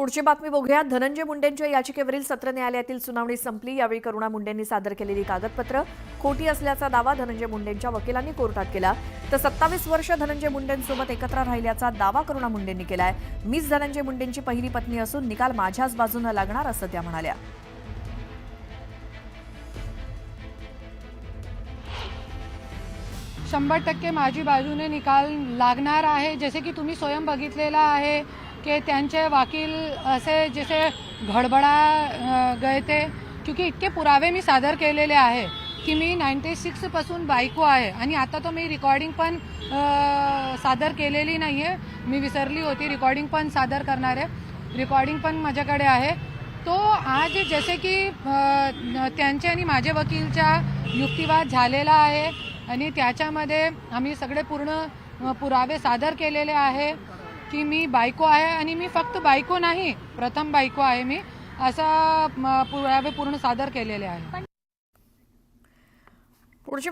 पुढची बातमी बघूया। धनंजय मुंडेंच्या याचिकेवरील सत्र न्यायालयातील सुनावणी संपली। यावेळी करुणा मुंडेंनी सादर केलेली कागदपत्र खोटी असल्याचा दावा धनंजय मुंडेंच्या वकिलांनी कोर्टात केला। तर 27 वर्ष धनंजय मुंडेंसोबत एकत्र राहिल्याचा दावा करुणा मुंडेंनी केलाय। मीच धनंजय मुंडेंची पहिली पत्नी असून निकाल माझ्याच बाजूने लागणार असं त्या म्हणाल्या। 100% माझी बाजूने निकाल लागणार आहे। जसे की तुम्ही स्वयं बघितलेला आहे कि त्यांचे वकील असे जसे घडबडा गए थे, क्योंकि इतके पुरावे मी सादर केलेले आहे की मी 96 पासून बायको आहे आणि आता तो मी रिकॉर्डिंग पण सादर केलेली नाहीये। मी विसरली होती, रिकॉर्डिंग पण सादर करणार आहे। रिकॉर्डिंग पण माझ्याकडे आहे। तो आज जसे की त्यांचे आणि माझे वकीलचा युक्तिवाद झालेला आहे आणि त्याच्यामध्ये आम्ही सगळे पूर्ण पुरावे सादर केलेले आहे की मी बायको आहे आणि मी फक्त बायको नाही, प्रथम बायको आहे मी, असा पुरावे पूर्ण सादर केलेले आहे।